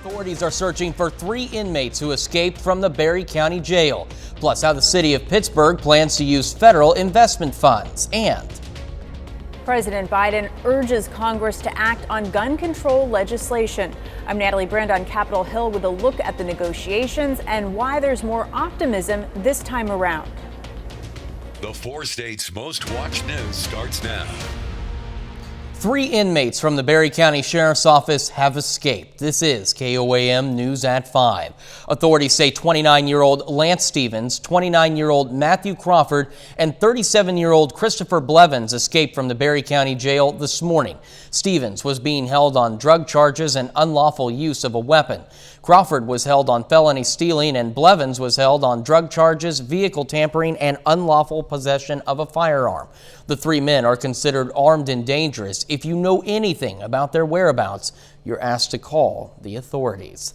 Authorities are searching for 3 inmates who escaped from the Berry County Jail. Plus, how the city of Pittsburgh plans to use federal investment funds. And President Biden urges Congress to act on gun control legislation. I'm Natalie Brand on Capitol Hill with a look at the negotiations and why there's more optimism this time around. The 4 states' most watched news starts now. 3 inmates from the Berry County Sheriff's Office have escaped. This is KOAM News at 5. Authorities say 29-year-old Lance Stevens, 29-year-old Matthew Crawford, and 37-year-old Christopher Blevins escaped from the Berry County Jail this morning. Stevens was being held on drug charges and unlawful use of a weapon. Crawford was held on felony stealing, and Blevins was held on drug charges, vehicle tampering, and unlawful possession of a firearm. The 3 men are considered armed and dangerous. If you know anything about their whereabouts, you're asked to call the authorities.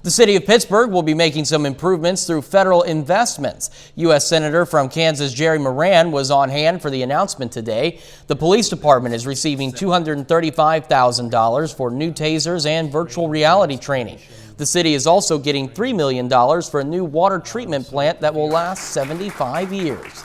The city of Pittsburgh will be making some improvements through federal investments. U.S. Senator from Kansas Jerry Moran was on hand for the announcement today. The police department is receiving $235,000 for new tasers and virtual reality training. The city is also getting $3 million for a new water treatment plant that will last 75 years.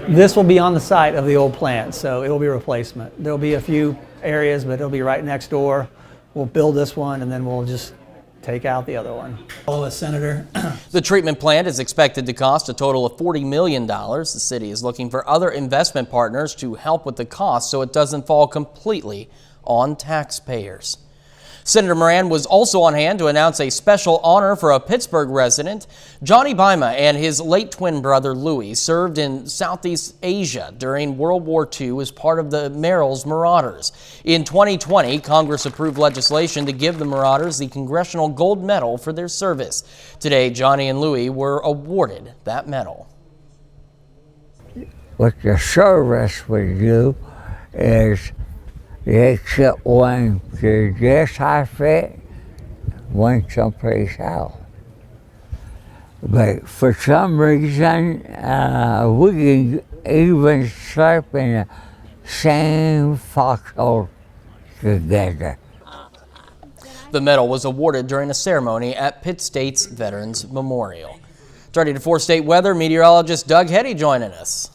This will be on the site of the old plant, so it will be a replacement. There'll be a few areas, but it'll be right next door. We'll build this one, and then we'll just take out the other one. Oh, Senator. The treatment plant is expected to cost a total of $40 million. The city is looking for other investment partners to help with the cost so it doesn't fall completely on taxpayers. Senator Moran was also on hand to announce a special honor for a Pittsburgh resident. Johnny Bima and his late twin brother Louis served in Southeast Asia during World War II as part of the Merrill's Marauders. In 2020, Congress approved legislation to give the Marauders the Congressional Gold Medal for their service. Today, Johnny and Louis were awarded that medal. What the service would do is they took one to this outfit, one someplace else. But for some reason, we can even sleep in the same foxhole together. The medal was awarded during a ceremony at Pitt State's Veterans Memorial. Turning to 4-state weather, meteorologist Doug Heddy joining us.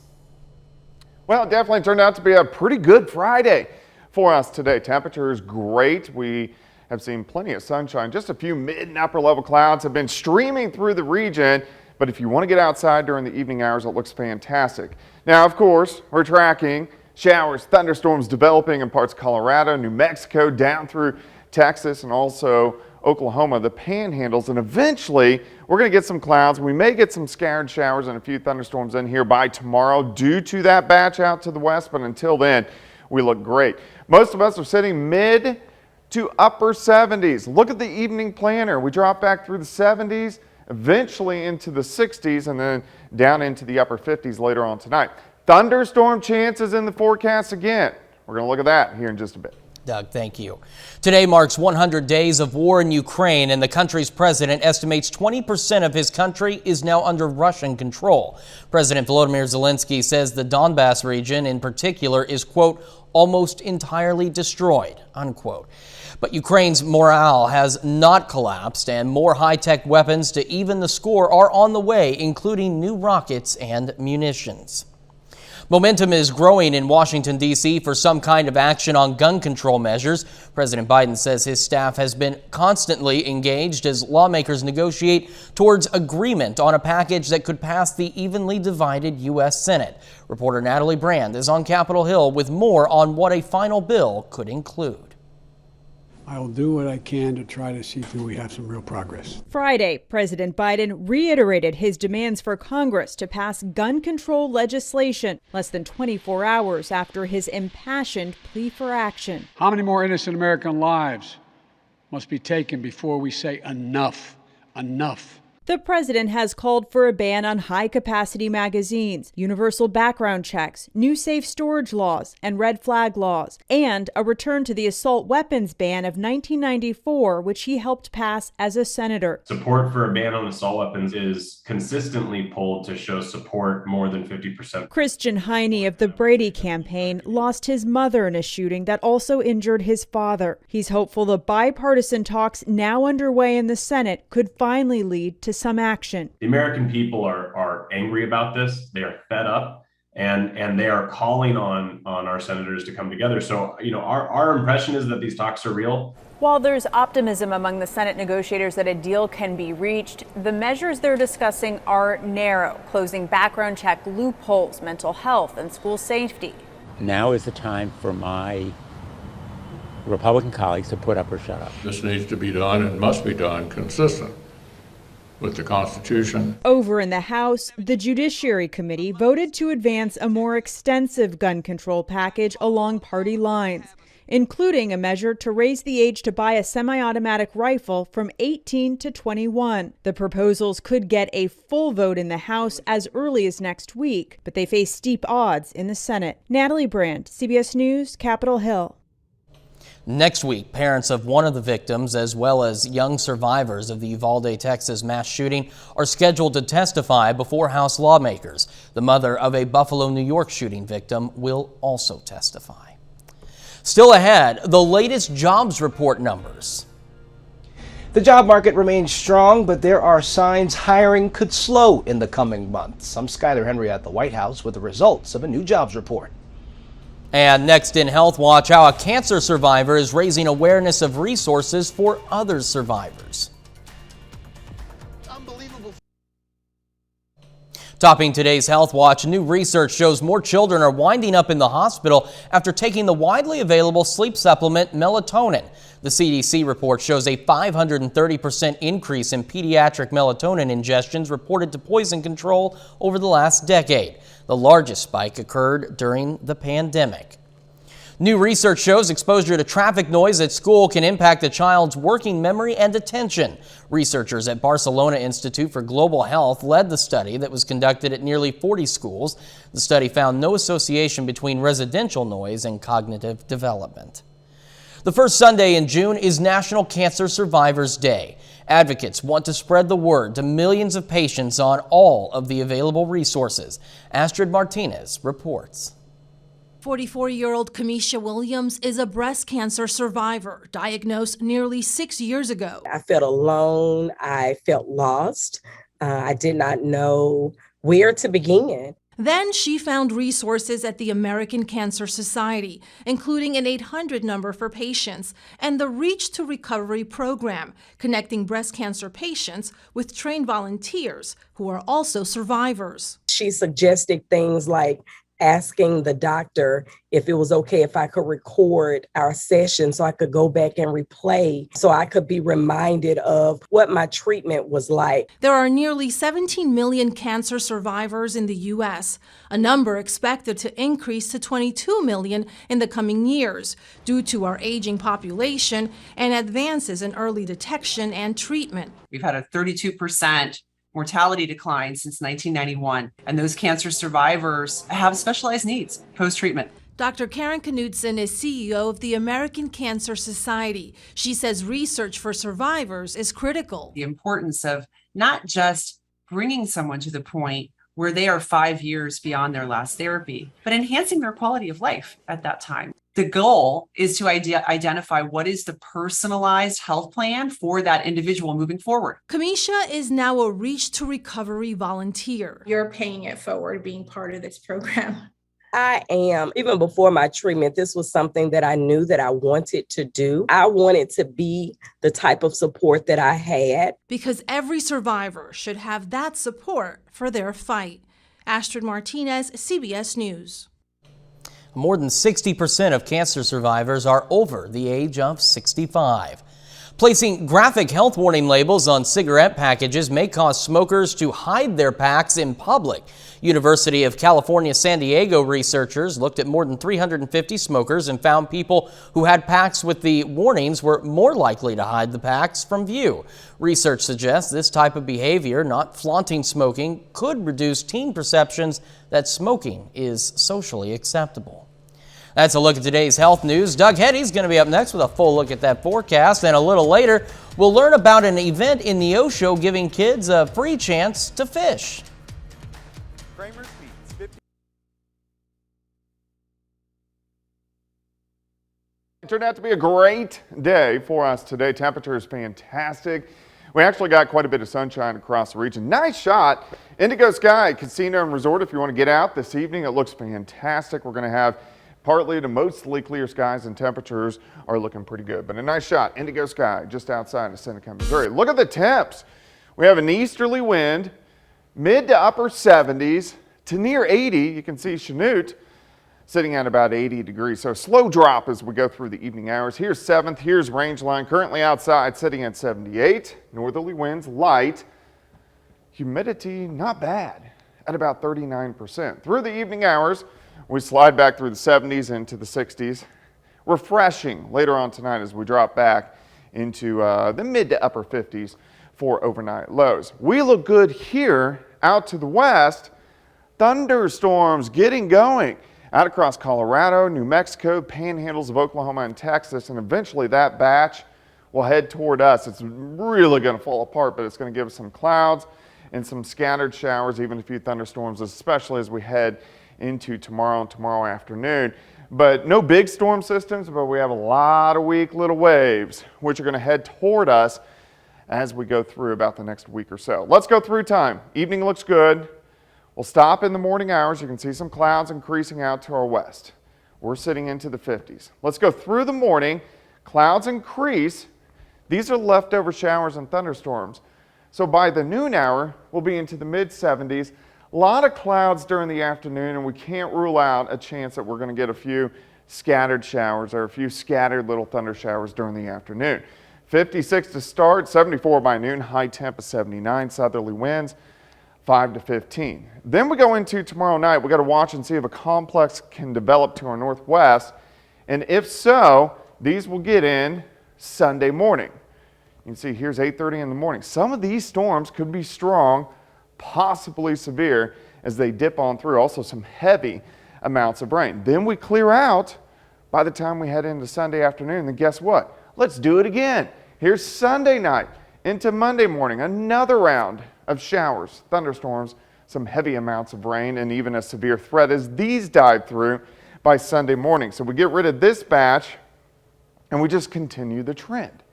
Well, it definitely turned out to be a pretty good Friday for us today. Temperature is great. We have seen plenty of sunshine. Just a few mid and upper level clouds have been streaming through the region, but if you want to get outside during the evening hours, it looks fantastic. Now, of course, we're tracking showers, thunderstorms developing in parts of Colorado, New Mexico, down through Texas, and also Oklahoma, the panhandles, and eventually we're going to get some clouds. We may get some scattered showers and a few thunderstorms in here by tomorrow due to that batch out to the west, but until then, we look great. Most of us are sitting mid to upper 70s. Look at the evening planner. We drop back through the 70s, eventually into the 60s, and then down into the upper 50s later on tonight. Thunderstorm chances in the forecast again. We're going to look at that here in just a bit. Doug, thank you. Today marks 100 days of war in Ukraine, and the country's president estimates 20% of his country is now under Russian control. President Volodymyr Zelensky says the Donbass region in particular is, quote, almost entirely destroyed, unquote. But Ukraine's morale has not collapsed, and more high-tech weapons to even the score are on the way, including new rockets and munitions. Momentum is growing in Washington, D.C. for some kind of action on gun control measures. President Biden says his staff has been constantly engaged as lawmakers negotiate towards agreement on a package that could pass the evenly divided U.S. Senate. Reporter Natalie Brand is on Capitol Hill with more on what a final bill could include. I will do what I can to try to see through we have some real progress. Friday, President Biden reiterated his demands for Congress to pass gun control legislation less than 24 hours after his impassioned plea for action. How many more innocent American lives must be taken before we say enough? Enough. The president has called for a ban on high-capacity magazines, universal background checks, new safe storage laws, and red flag laws, and a return to the assault weapons ban of 1994, which he helped pass as a senator. Support for a ban on assault weapons is consistently polled to show support more than 50%. Christian Heine of the Brady campaign lost his mother in a shooting that also injured his father. He's hopeful the bipartisan talks now underway in the Senate could finally lead to some action. The American people are angry about this. They are fed up, and they are calling on our senators to come together. So, our impression is that these talks are real. While there's optimism among the Senate negotiators that a deal can be reached, the measures they're discussing are narrow, closing background check loopholes, mental health, and school safety. Now is the time for my Republican colleagues to put up or shut up. This needs to be done and must be done consistent with the Constitution. Over in the House, the Judiciary Committee voted to advance a more extensive gun control package along party lines, including a measure to raise the age to buy a semi-automatic rifle from 18 to 21. The proposals could get a full vote in the House as early as next week, but they face steep odds in the Senate. Natalie Brandt, CBS News, Capitol Hill. Next week, parents of one of the victims, as well as young survivors of the Uvalde, Texas mass shooting, are scheduled to testify before House lawmakers. The mother of a Buffalo, New York shooting victim will also testify. Still ahead, the latest jobs report numbers. The job market remains strong, but there are signs hiring could slow in the coming months. I'm Skyler Henry at the White House with the results of a new jobs report. And next in Health Watch, how a cancer survivor is raising awareness of resources for other survivors. Unbelievable. Topping today's Health Watch, new research shows more children are winding up in the hospital after taking the widely available sleep supplement melatonin. The CDC report shows a 530% increase in pediatric melatonin ingestions reported to poison control over the last decade. The largest spike occurred during the pandemic. New research shows exposure to traffic noise at school can impact a child's working memory and attention. Researchers at Barcelona Institute for Global Health led the study that was conducted at nearly 40 schools. The study found no association between residential noise and cognitive development. The first Sunday in June is National Cancer Survivors Day. Advocates want to spread the word to millions of patients on all of the available resources. Astrid Martinez reports. 44-year-old Kamisha Williams is a breast cancer survivor, diagnosed nearly 6 years ago. I felt alone. I felt lost. I did not know where to begin. Then she found resources at the American Cancer Society, including an 800 number for patients and the Reach to Recovery program, connecting breast cancer patients with trained volunteers who are also survivors. She suggested things like asking the doctor if it was okay if I could record our session so I could go back and replay so I could be reminded of what my treatment was like. There are nearly 17 million cancer survivors in the U.S., a number expected to increase to 22 million in the coming years due to our aging population and advances in early detection and treatment. We've had a 32% mortality decline since 1991, and those cancer survivors have specialized needs post-treatment. Dr. Karen Knudsen is CEO of the American Cancer Society. She says research for survivors is critical. The importance of not just bringing someone to the point where they are 5 years beyond their last therapy, but enhancing their quality of life at that time. The goal is to identify what is the personalized health plan for that individual moving forward. Kamisha is now a Reach to Recovery volunteer. You're paying it forward being part of this program. I am. Even before my treatment, this was something that I knew that I wanted to do. I wanted to be the type of support that I had. Because every survivor should have that support for their fight. Astrid Martinez, CBS News. More than 60% of cancer survivors are over the age of 65. Placing graphic health warning labels on cigarette packages may cause smokers to hide their packs in public. University of California, San Diego researchers looked at more than 350 smokers and found people who had packs with the warnings were more likely to hide the packs from view. Research suggests this type of behavior, not flaunting smoking, could reduce teen perceptions that smoking is socially acceptable. That's a look at today's health news. Doug Hetty's going to be up next with a full look at that forecast. And a little later, we'll learn about an event in the Osho giving kids a free chance to fish. It turned out to be a great day for us today. Temperature is fantastic. We actually got quite a bit of sunshine across the region. Nice shot. Indigo Sky Casino and Resort. If you want to get out this evening, it looks fantastic. We're going to have partly to mostly clear skies and temperatures are looking pretty good. But a nice shot. Indigo Sky just outside of Seneca, Missouri. Look at the temps. We have an easterly wind, mid to upper 70s to near 80. You can see Chanute sitting at about 80 degrees. So slow drop as we go through the evening hours. Here's 7th. Here's Rangeline. Currently outside sitting at 78. Northerly winds light. Humidity not bad at about 39%. Through the evening hours, we slide back through the 70s into the 60s. Refreshing later on tonight as we drop back into the mid to upper 50s for overnight lows. We look good here out to the west. Thunderstorms getting going out across Colorado, New Mexico, panhandles of Oklahoma and Texas, and eventually that batch will head toward us. It's really going to fall apart, but it's going to give us some clouds and some scattered showers, even a few thunderstorms, especially as we head into tomorrow and tomorrow afternoon. But no big storm systems, but we have a lot of weak little waves, which are going to head toward us as we go through about the next week or so. Let's go through time. Evening looks good. We'll stop in the morning hours. You can see some clouds increasing out to our west. We're sitting into the 50s. Let's go through the morning. Clouds increase. These are leftover showers and thunderstorms. So by the noon hour, we'll be into the mid 70s. A lot of clouds during the afternoon, and we can't rule out a chance that we're going to get a few scattered showers or a few scattered little thunder showers during the afternoon. 56 to start, 74 by noon, high temp of 79, southerly winds 5 to 15. Then we go into tomorrow night. We got to watch and see if a complex can develop to our northwest, and if so, these will get in Sunday morning. You can see here's 8:30 in the morning. Some of these storms could be strong, possibly severe as they dip on through. Also some heavy amounts of rain. Then we clear out by the time we head into Sunday afternoon. Then guess what? Let's do it again. Here's Sunday night into Monday morning. Another round of showers, thunderstorms, some heavy amounts of rain, and even a severe threat as these dive through by Sunday morning. So we get rid of this batch and we just continue the trend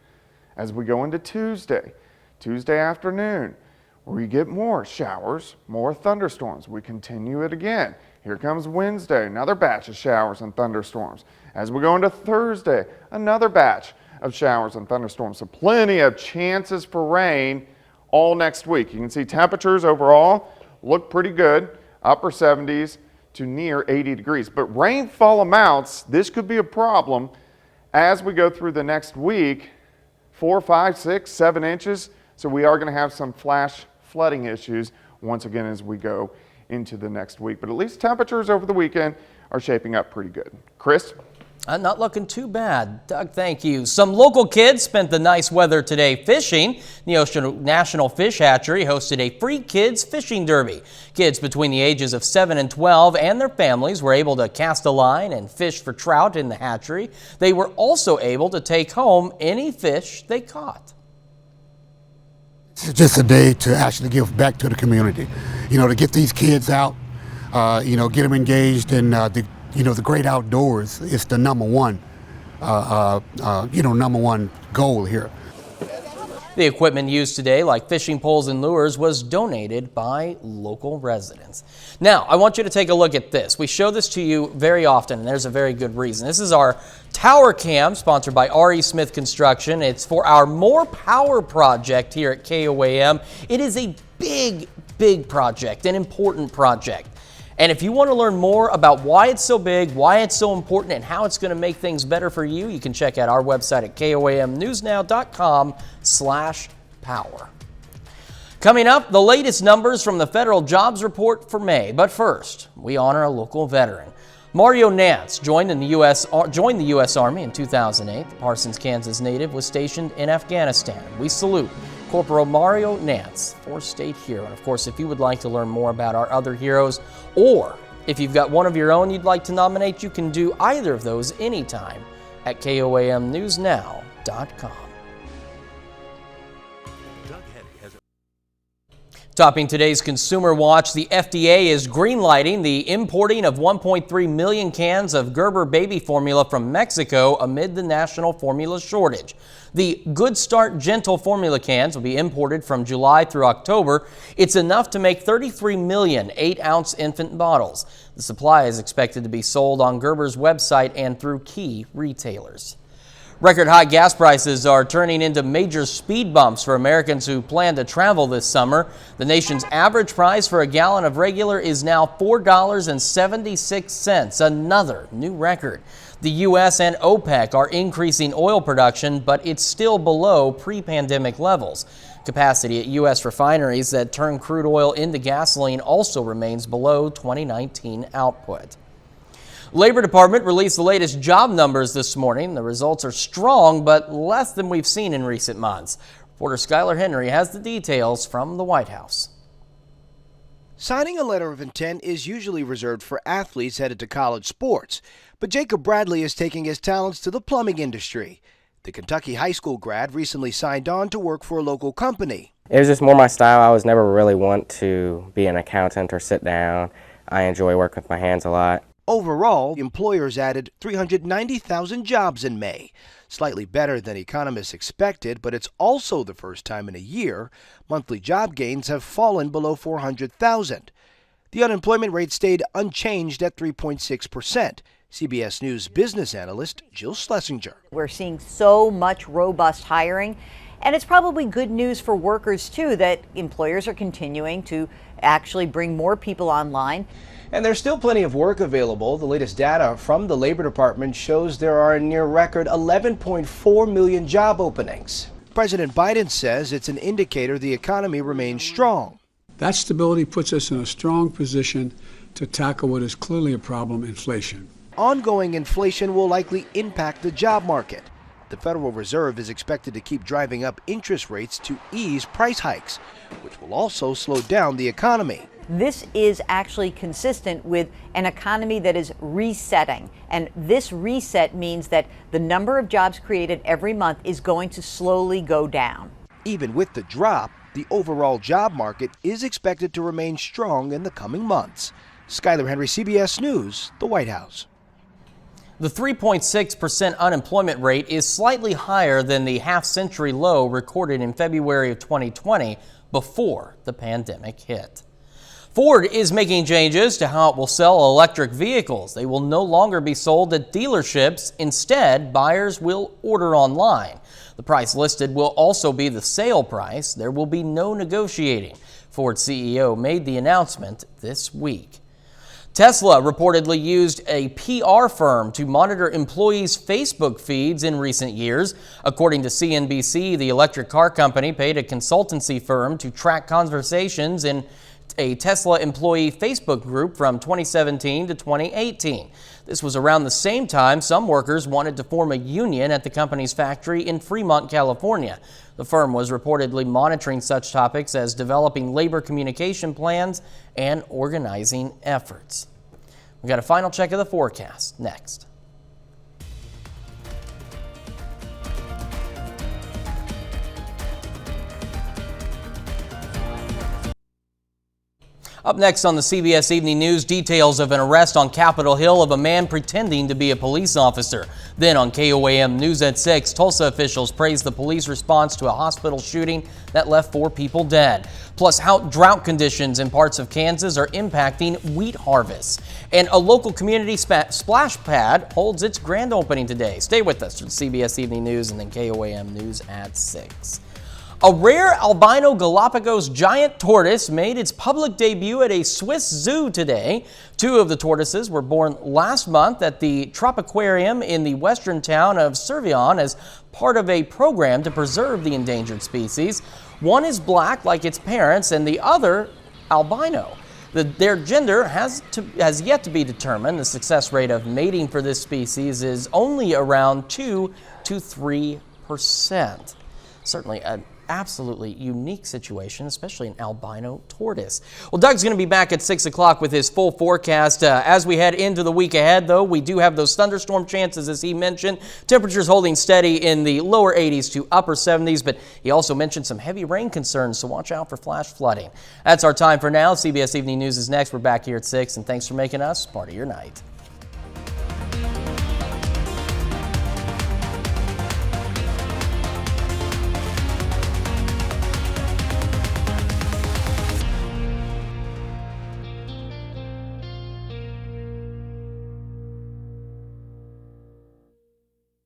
as we go into Tuesday afternoon, where you get more showers, more thunderstorms. We continue it again. Here comes Wednesday, another batch of showers and thunderstorms. As we go into Thursday, another batch of showers and thunderstorms. So plenty of chances for rain all next week. You can see temperatures overall look pretty good, upper 70s to near 80 degrees. But rainfall amounts, this could be a problem as we go through the next week, 4, 5, 6, 7 inches. So we are going to have some flash flooding issues once again as we go into the next week. But at least temperatures over the weekend are shaping up pretty good. Chris? Not looking too bad. Doug, thank you. Some local kids spent the nice weather today fishing. The Neosho National Fish Hatchery hosted a free kids fishing derby. Kids between the ages of 7 and 12 and their families were able to cast a line and fish for trout in the hatchery. They were also able to take home any fish they caught. It's just a day to actually give back to the community, to get these kids out, get them engaged in the great outdoors is the number one goal here. The equipment used today, like fishing poles and lures, was donated by local residents. Now, I want you to take a look at this. We show this to you very often, and there's a very good reason. This is our tower cam, sponsored by R.E. Smith Construction. It's for our More Power project here at KOAM. It is a big project, an important project. And if you want to learn more about why it's so big, why it's so important, and how it's going to make things better for you, you can check out our website at koamnewsnow.com/power. Coming up, the latest numbers from the federal jobs report for May. But first, we honor a local veteran. Mario Nance joined the U.S. Army in 2008. The Parsons, Kansas native was stationed in Afghanistan. We salute Corporal Mario Nance, four-state hero. And of course, if you would like to learn more about our other heroes, or if you've got one of your own you'd like to nominate, you can do either of those anytime at koamnewsnow.com. Topping today's Consumer Watch, the FDA is greenlighting the importing of 1.3 million cans of Gerber baby formula from Mexico amid the national formula shortage. The Good Start Gentle formula cans will be imported from July through October. It's enough to make 33 million 8-ounce infant bottles. The supply is expected to be sold on Gerber's website and through key retailers. Record high gas prices are turning into major speed bumps for Americans who plan to travel this summer. The nation's average price for a gallon of regular is now $4.76, another new record. The U.S. and OPEC are increasing oil production, but it's still below pre-pandemic levels. Capacity at U.S. refineries that turn crude oil into gasoline also remains below 2019 output. Labor Department released the latest job numbers this morning. The results are strong, but less than we've seen in recent months. Reporter Skylar Henry has the details from the White House. Signing a letter of intent is usually reserved for athletes headed to college sports, but Jacob Bradley is taking his talents to the plumbing industry. The Kentucky high school grad recently signed on to work for a local company. It was just more my style. I was never really want to be an accountant or sit down. I enjoy working with my hands a lot. Overall, employers added 390,000 jobs in May, slightly better than economists expected, but it's also the first time in a year monthly job gains have fallen below 400,000. The unemployment rate stayed unchanged at 3.6%. CBS News business analyst Jill Schlesinger. We're seeing so much robust hiring, and it's probably good news for workers, too, that employers are continuing to actually bring more people online. And there's still plenty of work available. The latest data from the Labor Department shows there are a near record 11.4 million job openings. President Biden says it's an indicator the economy remains strong. That stability puts us in a strong position to tackle what is clearly a problem, inflation. Ongoing inflation will likely impact the job market. The Federal Reserve is expected to keep driving up interest rates to ease price hikes, which will also slow down the economy. This is actually consistent with an economy that is resetting. And this reset means that the number of jobs created every month is going to slowly go down. Even with the drop, the overall job market is expected to remain strong in the coming months. Skylar Henry, CBS News, the White House. The 3.6% unemployment rate is slightly higher than the half-century low recorded in February of 2020 before the pandemic hit. Ford is making changes to how it will sell electric vehicles. They will no longer be sold at dealerships. Instead, buyers will order online. The price listed will also be the sale price. There will be no negotiating. Ford CEO made the announcement this week. Tesla reportedly used a PR firm to monitor employees' Facebook feeds in recent years. According to CNBC, the electric car company paid a consultancy firm to track conversations in a Tesla employee Facebook group from 2017 to 2018. This was around the same time some workers wanted to form a union at the company's factory in Fremont, California. The firm was reportedly monitoring such topics as developing labor communication plans and organizing efforts. We got a final check of the forecast next. Up next on the CBS Evening News, details of an arrest on Capitol Hill of a man pretending to be a police officer. Then on KOAM News at 6, Tulsa officials praised the police response to a hospital shooting that left 4 people dead. Plus, how drought conditions in parts of Kansas are impacting wheat harvests. And a local community splash pad holds its grand opening today. Stay with us for the CBS Evening News and then KOAM News at 6. A rare albino Galapagos giant tortoise made its public debut at a Swiss zoo today. 2 of the tortoises were born last month at the Tropiquarium in the western town of Servion as part of a program to preserve the endangered species. One is black like its parents and the other albino. Their gender has yet to be determined. The success rate of mating for this species is only around 2 to 3%. Certainly an absolutely unique situation, especially an albino tortoise. Well, Doug's going to be back at 6 o'clock with his full forecast. As we head into the week ahead, though, we do have those thunderstorm chances, as he mentioned. Temperatures holding steady in the lower 80s to upper 70s, but he also mentioned some heavy rain concerns, so watch out for flash flooding. That's our time for now. CBS Evening News is next. We're back here at 6, and thanks for making us part of your night.